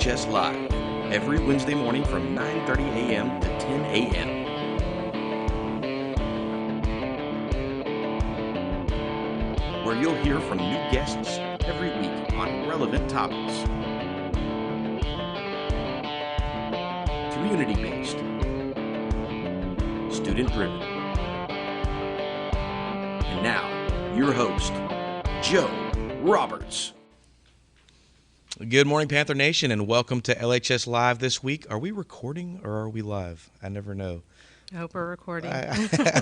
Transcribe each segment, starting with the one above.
LHS Live, every Wednesday morning from 9:30 a.m. to 10 a.m. Where you'll hear from new guests every week on relevant topics. Community-based, student-driven. And now, your host, Joe Roberts. Good morning, Panther Nation, and welcome to LHS Live this week. Are we recording or are we live? I never know. I hope we're recording.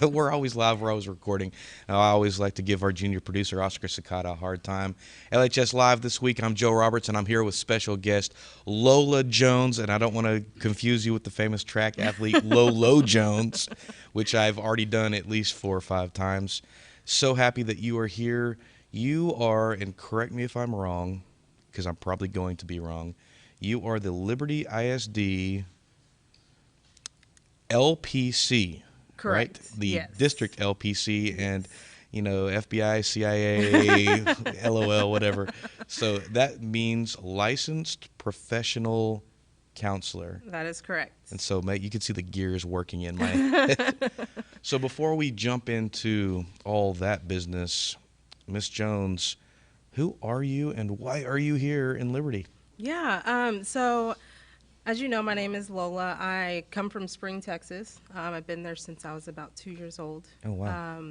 We're always live. We're always recording. I always like to give our junior producer, Oscar Sakata, a hard time. LHS Live this week, I'm Joe Roberts, and I'm here with special guest Lola Jones. And I don't want to confuse you with the famous track athlete Lolo Jones, which I've already done at least 4 or 5 times. So happy that you are here. You are, and correct me if I'm wrong, because I'm probably going to be wrong, you are the Liberty ISD LPC, correct? Right? The yes. district LPC, and you know, FBI, CIA, LOL, whatever. So that means licensed professional counselor. That is correct. And so, mate, you can see the gears working in my head. So before we jump into all that business, Miss Jones, who are you and why are you here in Liberty? Yeah, so as you know, my name is Lola. I come from Spring, Texas. I've been there since I was about 2 years old. Oh, wow.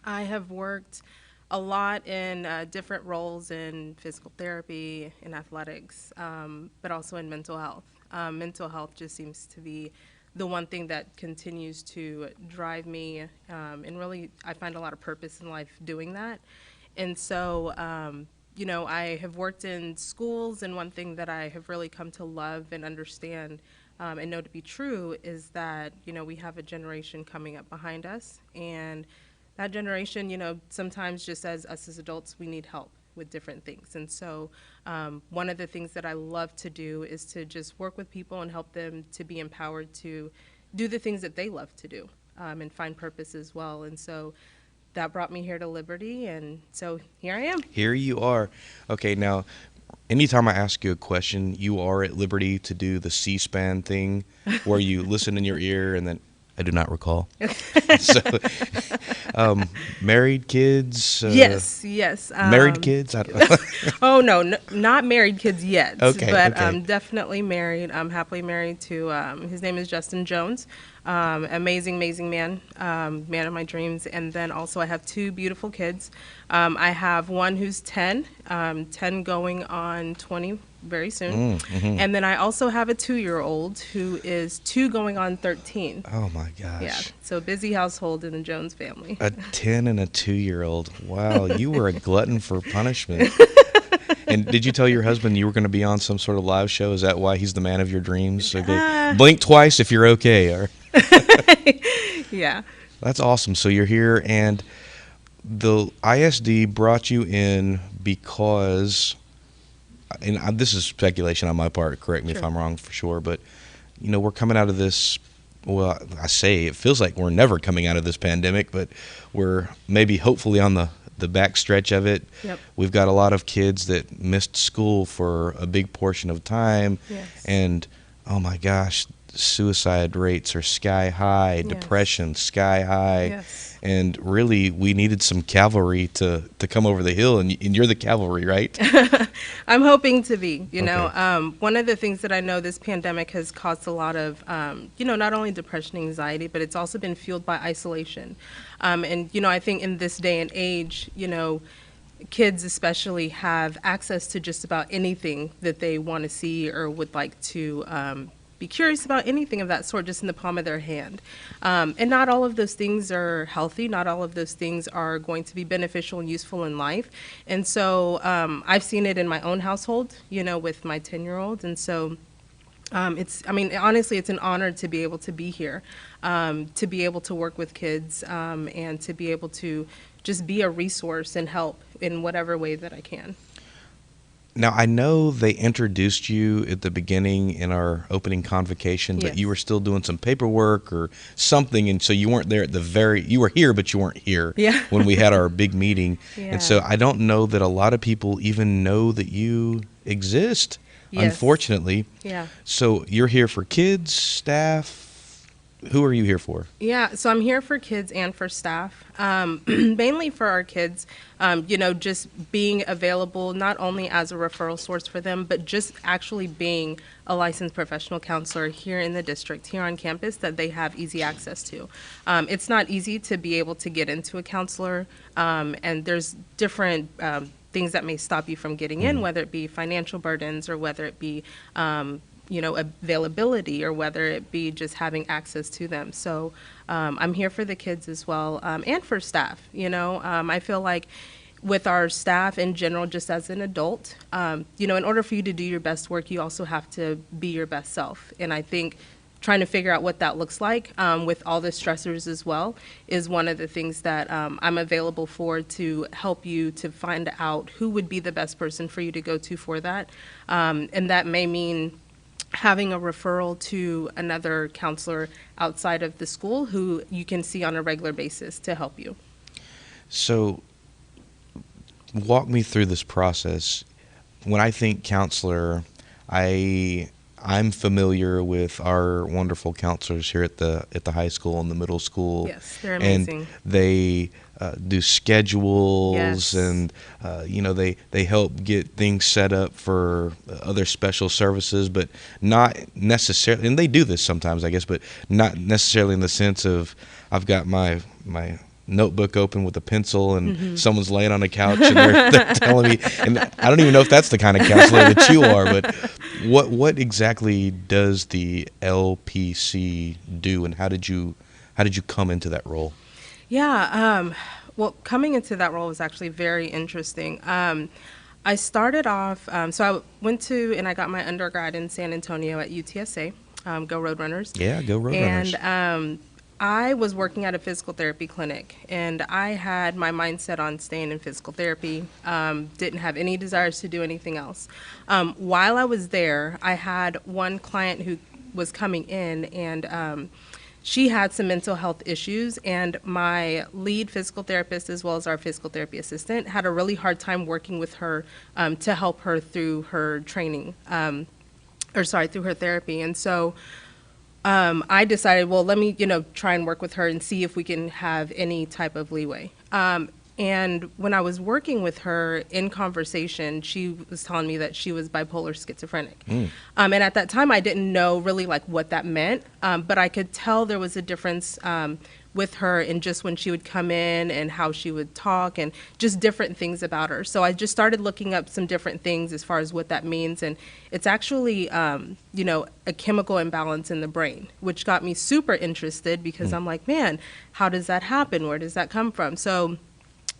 I have worked a lot in different roles in physical therapy, in athletics, but also in mental health. Mental health just seems to be the one thing that continues to drive me, and really I find a lot of purpose in life doing that. And so, you know, I have worked in schools, and one thing that I have really come to love and understand and know to be true is that, you know, we have a generation coming up behind us, and that generation, you know, sometimes just as us as adults, we need help with different things. And so one of the things that I love to do is to just work with people and help them to be empowered to do the things that they love to do and find purpose as well. And so that brought me here to Liberty, and so here I am. Here you are. Okay, now, anytime I ask you a question, you are at liberty to do the C-SPAN thing where you listen in your ear and then, I do not recall. So, married kids? Yes. Married kids? I don't know. Oh, no, not married kids yet. Okay, but okay. Definitely married. I'm happily married to, his name is Justin Jones. Amazing man, man of my dreams. And then also I have 2 beautiful kids. I have one who's 10 going on 20 very soon. Mm-hmm. And then I also have a 2-year-old who is 2 going on 13. Oh, my gosh. Yeah, so busy household in the Jones family. A 10 and a 2-year-old. Wow, you were a glutton for punishment. And did you tell your husband you were going to be on some sort of live show? Is that why he's the man of your dreams? Okay. Blink twice if you're okay. Or Yeah. That's awesome. So you're here, and the ISD brought you in because, and this is speculation on my part, correct me if I'm wrong for sure, but, you know, we're coming out of this, well, I say it feels like we're never coming out of this pandemic, but we're maybe hopefully on the back stretch of it. Yep. We've got a lot of kids that missed school for a big portion of time. Yes. And, oh my gosh, suicide rates are sky high, Yes. depression sky high. Yes. And really, we needed some cavalry to come over the hill, and you're the cavalry, right? I'm hoping to be, you know. Okay. One of the things that I know this pandemic has caused a lot of, you know, not only depression, anxiety, but it's also been fueled by isolation. And, you know, I think in this day and age, you know, kids especially have access to just about anything that they want to see or would like to be curious about, anything of that sort, just in the palm of their hand. And not all of those things are healthy. Not all of those things are going to be beneficial and useful in life. And so I've seen it in my own household, you know, with my 10-year-old. And so I mean, honestly, it's an honor to be able to be here, to be able to work with kids, and to be able to just be a resource and help in whatever way that I can. Now, I know they introduced you at the beginning in our opening convocation, but Yes. you were still doing some paperwork or something, and so you weren't there at you were here, but you weren't here Yeah. when we had our big meeting. Yeah. And so I don't know that a lot of people even know that you exist. Yes. unfortunately. Yeah. So you're here for kids, staff. Who are you here for? Yeah, so I'm here for kids and for staff, mainly for our kids, just being available not only as a referral source for them, but just actually being a licensed professional counselor here in the district, here on campus, that they have easy access to. It's not easy to be able to get into a counselor, and there's different things that may stop you from getting in, whether it be financial burdens or whether it be availability, or whether it be just having access to them. So I'm here for the kids as well, and for staff. I feel like with our staff in general, just as an adult, in order for you to do your best work, you also have to be your best self. And I think trying to figure out what that looks like with all the stressors as well is one of the things that I'm available for, to help you to find out who would be the best person for you to go to for that. And that may mean having a referral to another counselor outside of the school who you can see on a regular basis to help you. So walk me through this process. When I think counselor, I'm familiar with our wonderful counselors here at the high school and the middle school. Yes, they're amazing. And they do schedules, Yes. and they help get things set up for other special services, but not necessarily. And they do this sometimes, I guess, but not necessarily in the sense of I've got my notebook open with a pencil and someone's laying on a couch and they're telling me, and I don't even know if that's the kind of counselor that you are, but what exactly does the LPC do, and how did you come into that role? Yeah, well, coming into that role was actually very interesting. I started off, so I went to, and I got my undergrad in San Antonio at UTSA, go Roadrunners. Yeah, go Roadrunners. And I was working at a physical therapy clinic, and I had my mindset on staying in physical therapy, didn't have any desires to do anything else. While I was there, I had one client who was coming in, and she had some mental health issues, and my lead physical therapist, as well as our physical therapy assistant, had a really hard time working with her to help her through her training, through her therapy. And so I decided, well, let me, try and work with her and see if we can have any type of leeway. And when I was working with her in conversation, she was telling me that she was bipolar schizophrenic. And at that time, I didn't know really like what that meant, but I could tell there was a difference with her in just when she would come in and how she would talk and just different things about her. So I just started looking up some different things as far as what that means. And it's actually, a chemical imbalance in the brain, which got me super interested because I'm like, man, how does that happen? Where does that come from? So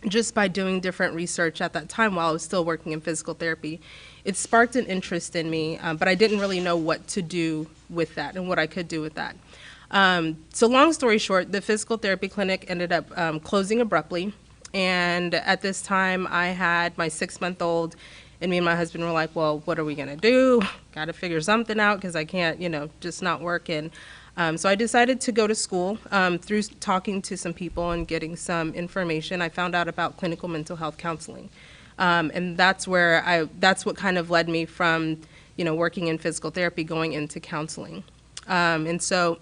just by doing different research at that time while I was still working in physical therapy, it sparked an interest in me, but I didn't really know what to do with that and what I could do with that. So long story short, the physical therapy clinic ended up closing abruptly. And at this time, I had my 6-month-old, and me and my husband were like, well, what are we going to do? Got to figure something out because I can't, just not work. And so I decided to go to school. Through talking to some people and getting some information, I found out about clinical mental health counseling. And that's what kind of led me from, working in physical therapy going into counseling. And so,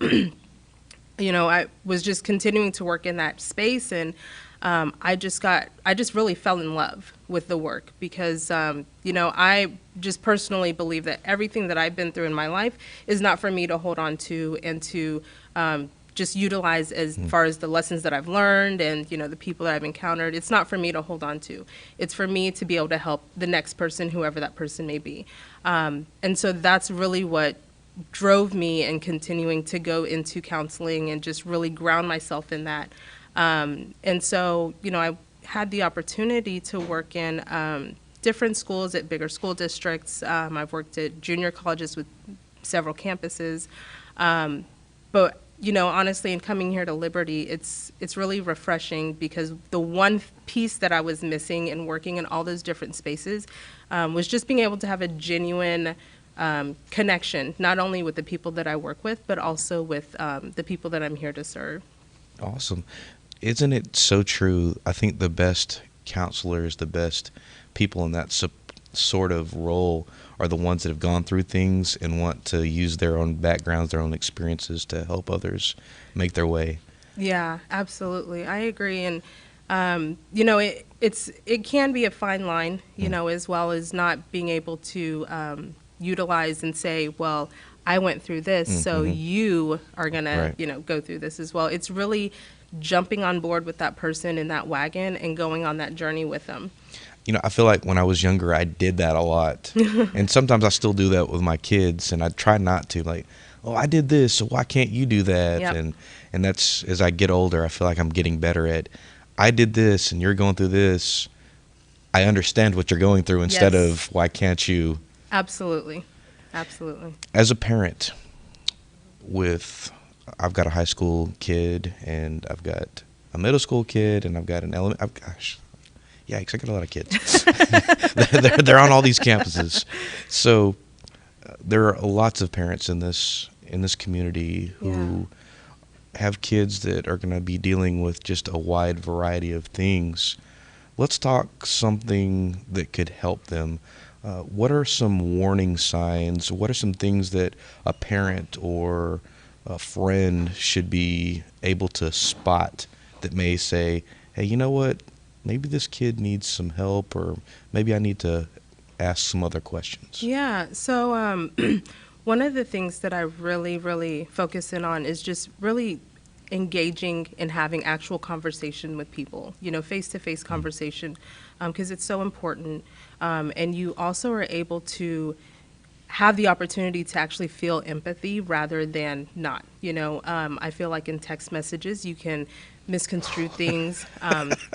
I was just continuing to work in that space, and I just really fell in love with the work because, I just personally believe that everything that I've been through in my life is not for me to hold on to and to just utilize as far as the lessons that I've learned and, the people that I've encountered. It's not for me to hold on to. It's for me to be able to help the next person, whoever that person may be. And so that's really what drove me in continuing to go into counseling and just really ground myself in that. And so, I had the opportunity to work in different schools at bigger school districts. I've worked at junior colleges with several campuses. But, honestly, in coming here to Liberty, it's really refreshing because the one piece that I was missing in working in all those different spaces was just being able to have a genuine connection, not only with the people that I work with, but also with the people that I'm here to serve. Awesome. Isn't it so true? I think the best counselors, the best people in that sort of role are the ones that have gone through things and want to use their own backgrounds, their own experiences to help others make their way. Yeah, absolutely. I agree. And, it can be a fine line, as well as not being able to utilize and say, well, I went through this, so you are going to, Right. go through this as well. It's really jumping on board with that person in that wagon and going on that journey with them. I feel like when I was younger, I did that a lot. And sometimes I still do that with my kids, and I try not to. Like, oh, I did this, so why can't you do that? Yep. And that's, as I get older, I feel like I'm getting better at, I did this, and you're going through this. I understand what you're going through instead Yes. of, why can't you? Absolutely. Absolutely. As a parent, I've got a high school kid, and I've got a middle school kid, and I've got an gosh. Yikes, I got a lot of kids. they're on all these campuses. So there are lots of parents in this community who have kids that are going to be dealing with just a wide variety of things. Let's talk something that could help them. What are some warning signs? What are some things that a parent or a friend should be able to spot that may say, hey, you know what? Maybe this kid needs some help, or maybe I need to ask some other questions. Yeah. So one of the things that I really, really focus in on is just really engaging and having actual conversation with people, face-to-face conversation, because it's so important. And you also are able to have the opportunity to actually feel empathy rather than not. I feel like in text messages, you can misconstrue things.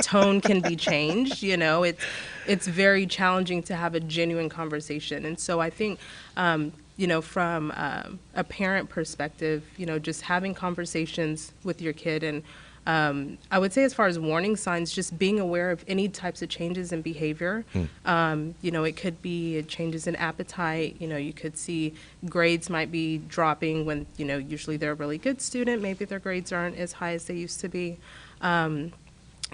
Tone can be changed. It's very challenging to have a genuine conversation. And so I think, from a parent perspective, just having conversations with your kid. And I would say, as far as warning signs, just being aware of any types of changes in behavior. It could be changes in appetite. You could see grades might be dropping when, usually they're a really good student. Maybe their grades aren't as high as they used to be.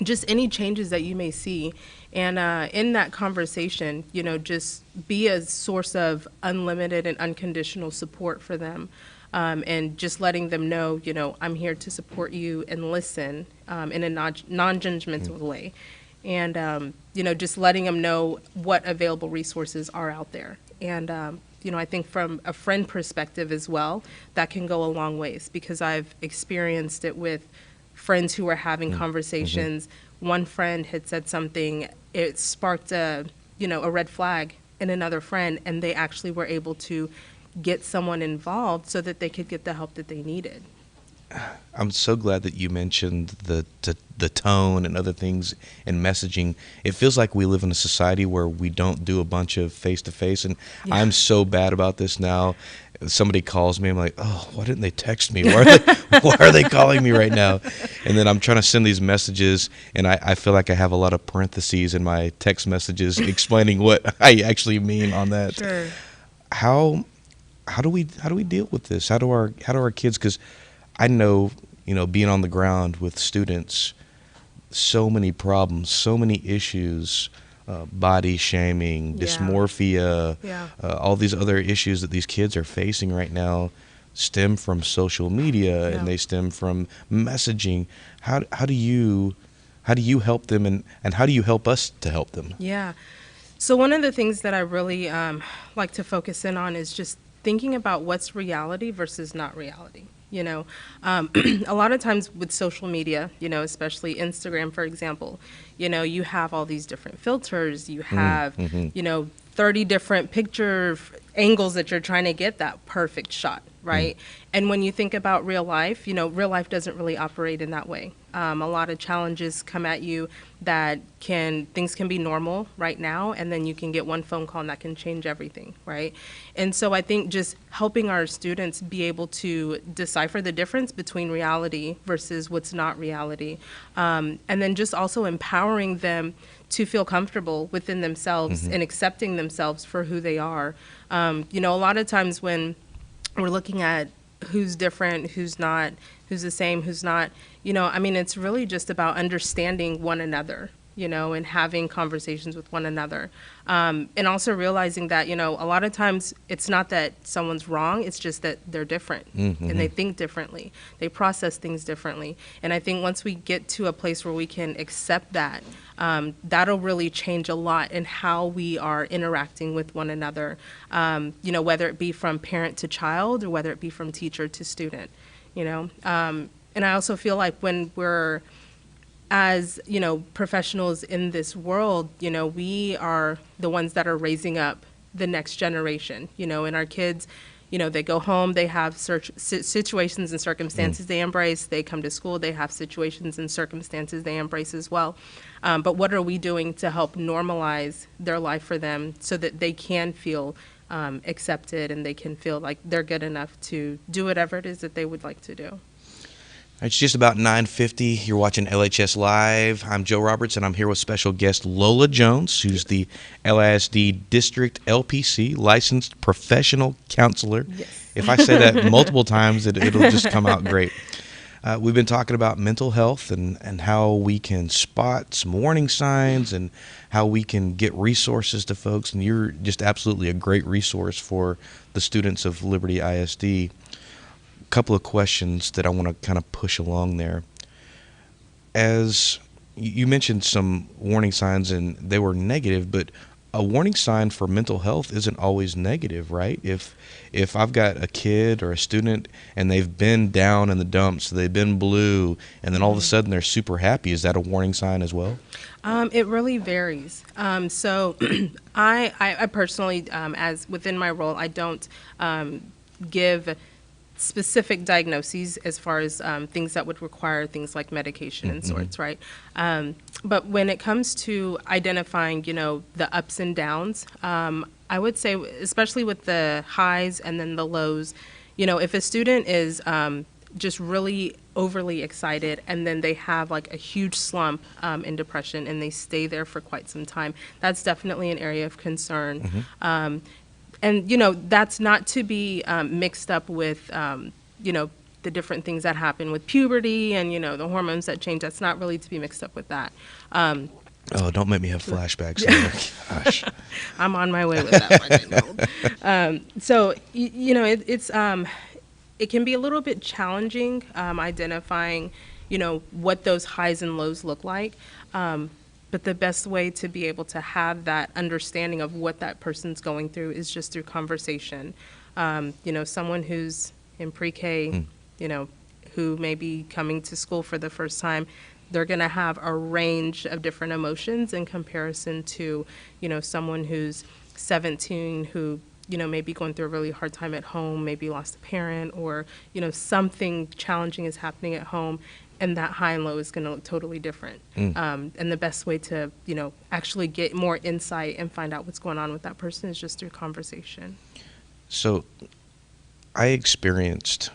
Just any changes that you may see. And in that conversation, just be a source of unlimited and unconditional support for them. And just letting them know, I'm here to support you and listen in a non-judgmental way. And, just letting them know what available resources are out there. And, I think from a friend perspective as well, that can go a long ways, because I've experienced it with friends who were having conversations. One friend had said something, it sparked a red flag in another friend, and they actually were able to get someone involved so that they could get the help that they needed. I'm so glad that you mentioned the tone and other things in messaging. It feels like we live in a society where we don't do a bunch of face-to-face, and I'm so bad about this now. Somebody calls me, I'm like, oh, why didn't they text me? Why are they calling me right now? And then I'm trying to send these messages, and I feel like I have a lot of parentheses in my text messages explaining what I actually mean on that. Sure. How do we deal with this? How do our kids? Because I know, being on the ground with students, so many problems, so many issues, body shaming, dysmorphia, all these other issues that these kids are facing right now stem from social media, and they stem from messaging. How do you help them, and how do you help us to help them? Yeah. So one of the things that I really like to focus in on is just thinking about what's reality versus not reality. A lot of times with social media, especially Instagram, for example, you have all these different filters. You have, 30 different picture angles that you're trying to get that perfect shot, right? And when you think about real life, real life doesn't really operate in that way. A lot of challenges come at you that things can be normal right now, and then you can get one phone call and that can change everything, right? And so I think just helping our students be able to decipher the difference between reality versus what's not reality, and then just also empowering them to feel comfortable within themselves and accepting themselves for who they are. A lot of times when we're looking at who's different, who's not, who's the same, who's not, it's really just about understanding one another, and having conversations with one another. And also realizing that, a lot of times it's not that someone's wrong, it's just that they're different and they think differently. They process things differently. And I think once we get to a place where we can accept that, that'll really change a lot in how we are interacting with one another, whether it be from parent to child or whether it be from teacher to student, and I also feel like when we're as professionals in this world, we are the ones that are raising up the next generation, and our kids, they go home, they have situations and circumstances they embrace. They come to school, they have situations and circumstances they embrace as well. But what are we doing to help normalize their life for them so that they can feel accepted and they can feel like they're good enough to do whatever it is that they would like to do? It's just about 9:50. You're watching LHS Live. I'm Joe Roberts, and I'm here with special guest Lola Jones, who's the LISD District LPC Licensed Professional Counselor. Yes. If I say that multiple times, it'll just come out great. We've been talking about mental health and how we can spot some warning signs and how we can get resources to folks. And you're just absolutely a great resource for the students of Liberty ISD. Couple of questions that I want to kind of push along there. As you mentioned some warning signs and they were negative, but a warning sign for mental health isn't always negative, right? If I've got a kid or a student and they've been down in the dumps, they've been blue, and then all of a sudden they're super happy, is that a warning sign as well? It really varies. So I personally, as within my role, I don't give specific diagnoses as far as things that would require things like medication and sorts, right? But when it comes to identifying, the ups and downs, I would say, especially with the highs and then the lows, if a student is just really overly excited and then they have like a huge slump in depression and they stay there for quite some time, that's definitely an area of concern. And, that's not to be mixed up with, the different things that happen with puberty and, the hormones that change. That's not really to be mixed up with that. Oh, don't make me have flashbacks. Gosh. I'm on my way with that 1. So, it can be a little bit challenging identifying, what those highs and lows look like. But the best way to be able to have that understanding of what that person's going through is just through conversation. Someone who's in pre-K, who may be coming to school for the first time, they're going to have a range of different emotions in comparison to, someone who's 17 who, may be going through a really hard time at home, maybe lost a parent, or, something challenging is happening at home. And that high and low is going to look totally different. And the best way to, actually get more insight and find out what's going on with that person is just through conversation. So I experienced,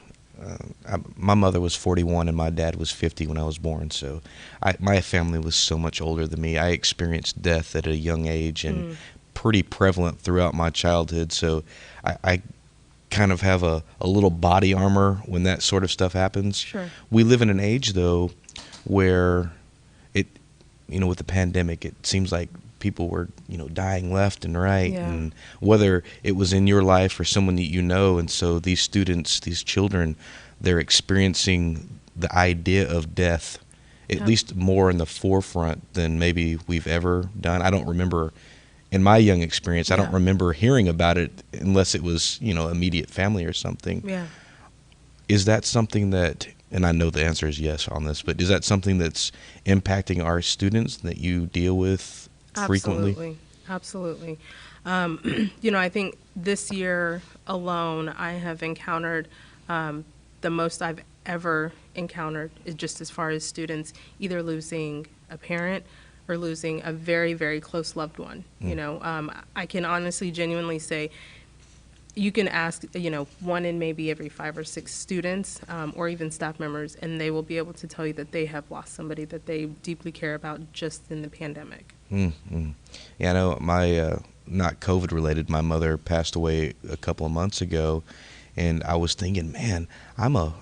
my mother was 41 and my dad was 50 when I was born. So my family was so much older than me. I experienced death at a young age and pretty prevalent throughout my childhood. So I kind of have a little body armor when that sort of stuff happens. Sure. We live in an age, though, where with the pandemic, it seems like people were, dying left and right, and whether it was in your life or someone that and so these students, these children, they're experiencing the idea of death, at least more in the forefront than maybe we've ever done. I don't remember. In my young experience, I don't remember hearing about it unless it was, immediate family or something. Yeah. Is that something that, and I know the answer is yes on this, but is that something that's impacting our students that you deal with frequently? Absolutely. I think this year alone, I have encountered the most I've ever encountered, just as far as students either losing a parent or losing a very, very close loved one. I can honestly, genuinely say, you can ask, one in maybe every 5 or 6 students or even staff members, and they will be able to tell you that they have lost somebody that they deeply care about just in the pandemic. Yeah, I know my, not COVID related, my mother passed away a couple of months ago, and I was thinking, man, I'm a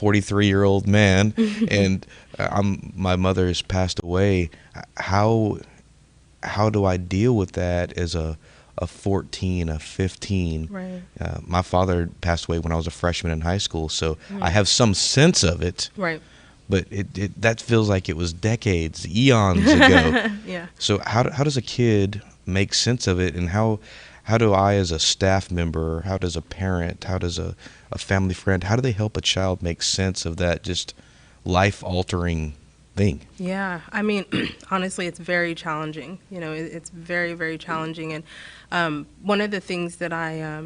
43-year-old man, and my mother has passed away. How do I deal with that as a 14, a 15? Right. My father passed away when I was a freshman in high school, so I have some sense of it. Right. But that feels like it was decades, eons ago. Yeah. So how does a kid make sense of it, and how do I, as a staff member, how does a parent, how does a family friend, how do they help a child make sense of that just life-altering thing? Yeah, I mean, honestly, it's very challenging. It's very, very challenging. And one of the things that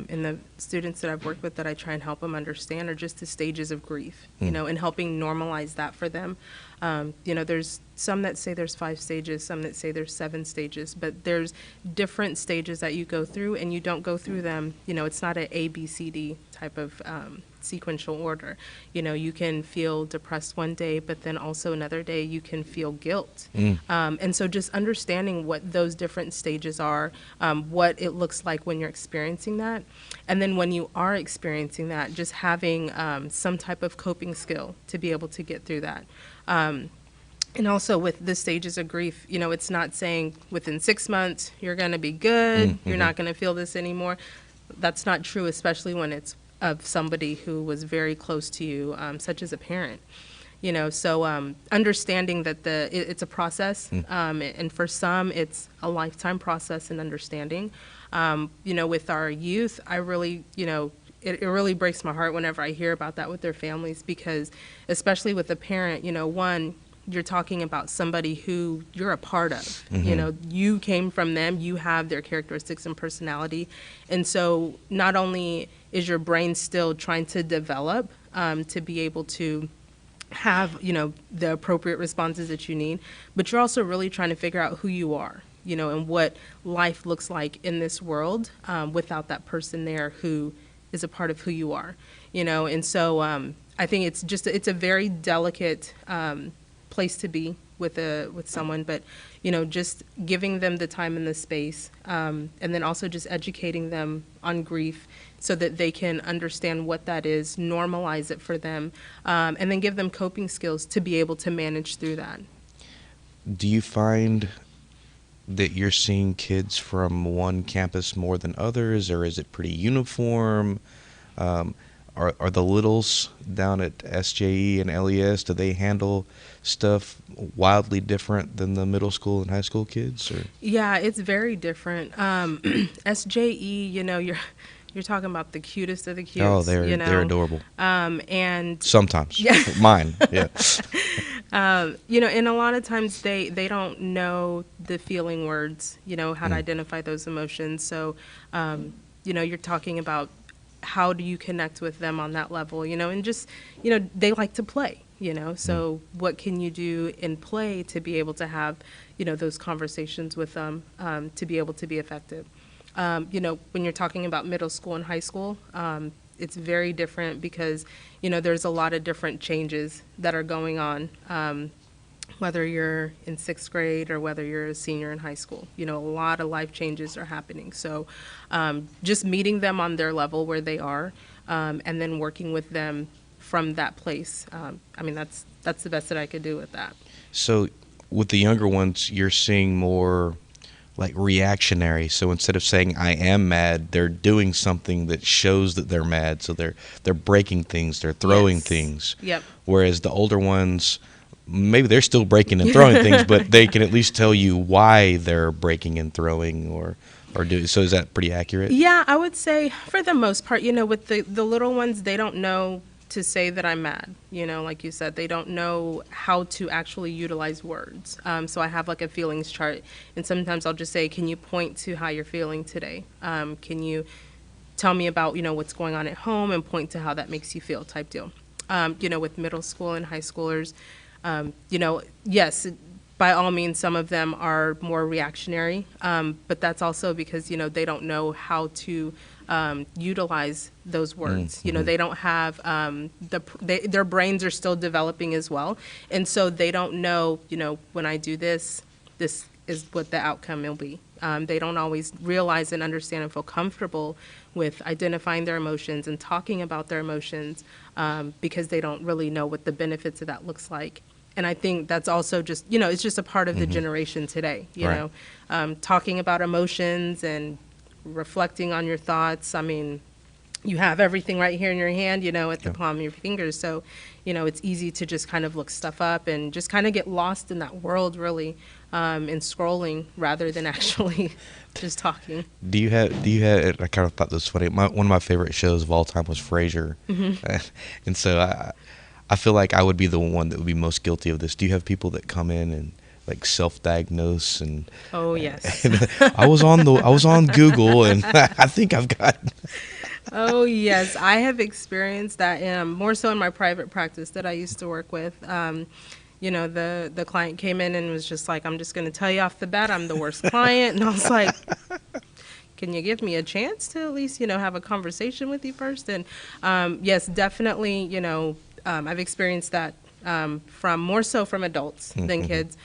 in the students that I've worked with, that I try and help them understand are just the stages of grief, and helping normalize that for them. There's some that say there's 5 stages, some that say there's 7 stages, but there's different stages that you go through, and you don't go through them, it's not an A, B, C, D type of sequential order. You can feel depressed one day, but then also another day you can feel guilt. And so just understanding what those different stages are, what it looks like when you're experiencing that. And then when you are experiencing that, just having some type of coping skill to be able to get through that. And also with the stages of grief, it's not saying within 6 months you're going to be good, you're not going to feel this anymore. That's not true, especially when it's of somebody who was very close to you, such as a parent. So understanding that it's a process, and for some it's a lifetime process and understanding. With our youth, I really, it really breaks my heart whenever I hear about that with their families, because especially with a parent, one, you're talking about somebody who you're a part of. You came from them, you have their characteristics and personality. And so not only is your brain still trying to develop to be able to have, the appropriate responses that you need, but you're also really trying to figure out who you are, and what life looks like in this world without that person there who is a part of who you are, And so I think it's a very delicate place to be with someone, but just giving them the time and the space, and then also just educating them on grief so that they can understand what that is, normalize it for them, and then give them coping skills to be able to manage through that. Do you find that you're seeing kids from one campus more than others, or is it pretty uniform? Are the littles down at SJE and LES, do they handle stuff wildly different than the middle school and high school kids? Or? Yeah, it's very different. SJE, you're talking about the cutest of the cutes. Oh, they're adorable. And sometimes, yeah. Mine, yeah. And a lot of times they don't know the feeling words, how to identify those emotions. So, you're talking about how do you connect with them on that level, and just, they like to play, so what can you do in play to be able to have, those conversations with them, to be able to be effective. When you're talking about middle school and high school, it's very different because, there's a lot of different changes that are going on, whether you're in 6th grade or whether you're a senior in high school. A lot of life changes are happening. So just meeting them on their level where they are, and then working with them from that place. That's the best that I could do with that. So with the younger ones, you're seeing more like reactionary. So instead of saying I am mad, they're doing something that shows that they're mad. So they're breaking things, they're throwing things. Yep. Whereas the older ones, maybe they're still breaking and throwing things, but they can at least tell you why they're breaking and throwing or do. So is that pretty accurate? Yeah, I would say for the most part, with the little ones, they don't know to say that I'm mad. Like you said, they don't know how to actually utilize words. So I have like a feelings chart, and sometimes I'll just say, can you point to how you're feeling today? Can you tell me about, what's going on at home, and point to how that makes you feel type deal. With middle school and high schoolers, yes, by all means, some of them are more reactionary, but that's also because, they don't know how to utilize those words. They don't have, their brains are still developing as well. And so they don't know, when I do this is what the outcome will be. They don't always realize and understand and feel comfortable with identifying their emotions and talking about their emotions, because they don't really know what the benefits of that looks like. And I think that's also just, it's just a part of the generation today, Right. talking about emotions and reflecting on your thoughts. I mean, you have everything right here in your hand, at the palm of your fingers. So, it's easy to just kind of look stuff up and just kind of get lost in that world, really, and scrolling rather than actually just talking. Do you have, I kind of thought this was funny. One of my favorite shows of all time was Frasier. And so I feel like I would be the one that would be most guilty of this. Do you have people that come in and like self-diagnose and Oh, yes. and I was on Google and I think I've got Oh, yes. I have experienced that, more so in my private practice that I used to work with. The client came in and was just like, I'm just going to tell you off the bat, I'm the worst client. And I was like, can you give me a chance to at least, have a conversation with you first? And yes, definitely, I've experienced that from more so from adults than kids.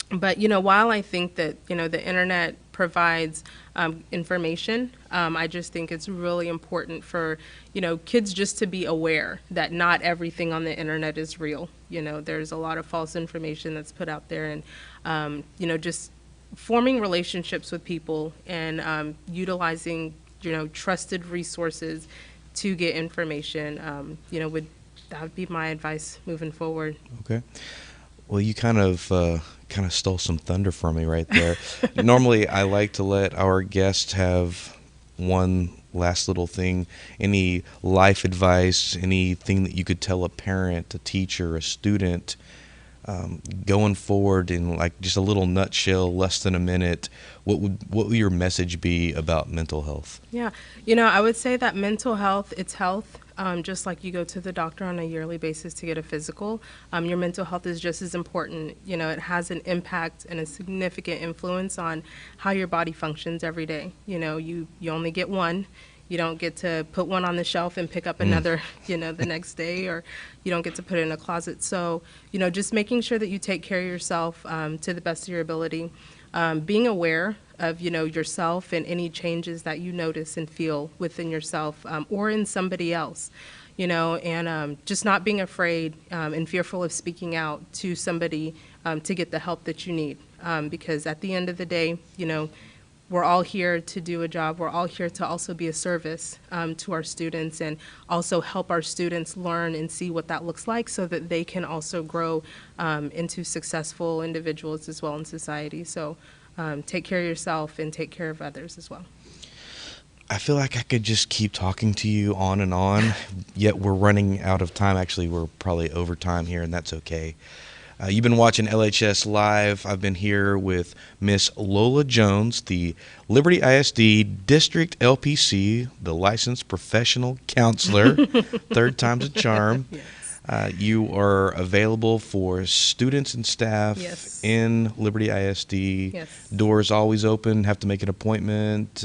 But, while I think that, the internet provides information, I just think it's really important for, kids just to be aware that not everything on the internet is real. There's a lot of false information that's put out there, and, just forming relationships with people and utilizing, trusted resources to get information, that would be my advice moving forward. Okay. Well, you kind of stole some thunder from me right there. Normally, I like to let our guests have one last little thing. Any life advice, anything that you could tell a parent, a teacher, a student, going forward in like just a little nutshell, less than a minute. What would your message be about mental health? Yeah, I would say that mental health, it's health. Just like you go to the doctor on a yearly basis to get a physical, your mental health is just as important. It has an impact and a significant influence on how your body functions every day. You only get one. You don't get to put one on the shelf and pick up another, the next day, or you don't get to put it in a closet. So, just making sure that you take care of yourself to the best of your ability, being aware of, yourself and any changes that you notice and feel within yourself or in somebody else, and just not being afraid and fearful of speaking out to somebody to get the help that you need. Because at the end of the day, we're all here to do a job. We're all here to also be a service to our students and also help our students learn and see what that looks like so that they can also grow into successful individuals as well in society. So take care of yourself and take care of others as well. I feel like I could just keep talking to you on and on, yet we're running out of time. Actually, we're probably over time here, and that's okay. You've been watching LHS Live. I've been here with Miss Lola Jones, the Liberty ISD District LPC, the licensed professional counselor. Third time's a charm. Yes. You are available for students and staff Yes. in Liberty ISD. Yes. Doors always open. Have to make an appointment.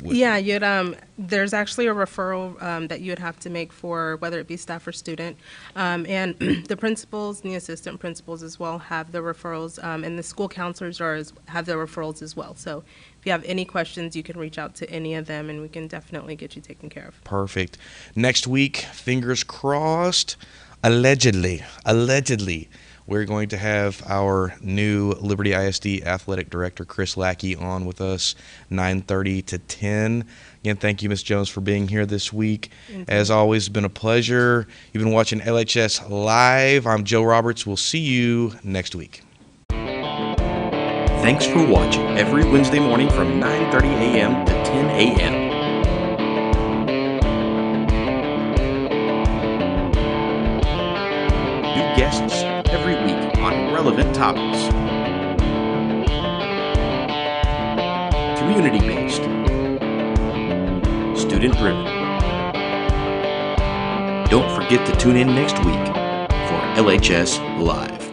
Yeah, there's actually a referral that you would have to make for whether it be staff or student. And the principals and the assistant principals as well have the referrals, and the school counselors have the referrals as well. So if you have any questions, you can reach out to any of them, and we can definitely get you taken care of. Perfect. Next week, fingers crossed, allegedly, we're going to have our new Liberty ISD Athletic Director, Chris Lackey, on with us, 9:30 to 10. Again, thank you, Ms. Jones, for being here this week. As always, it's been a pleasure. You've been watching LHS Live. I'm Joe Roberts. We'll see you next week. Thanks for watching every Wednesday morning from 9:30 a.m. to 10 a.m. New guests every week on relevant topics. Community-based. Student-driven. Don't forget to tune in next week for LHS Live.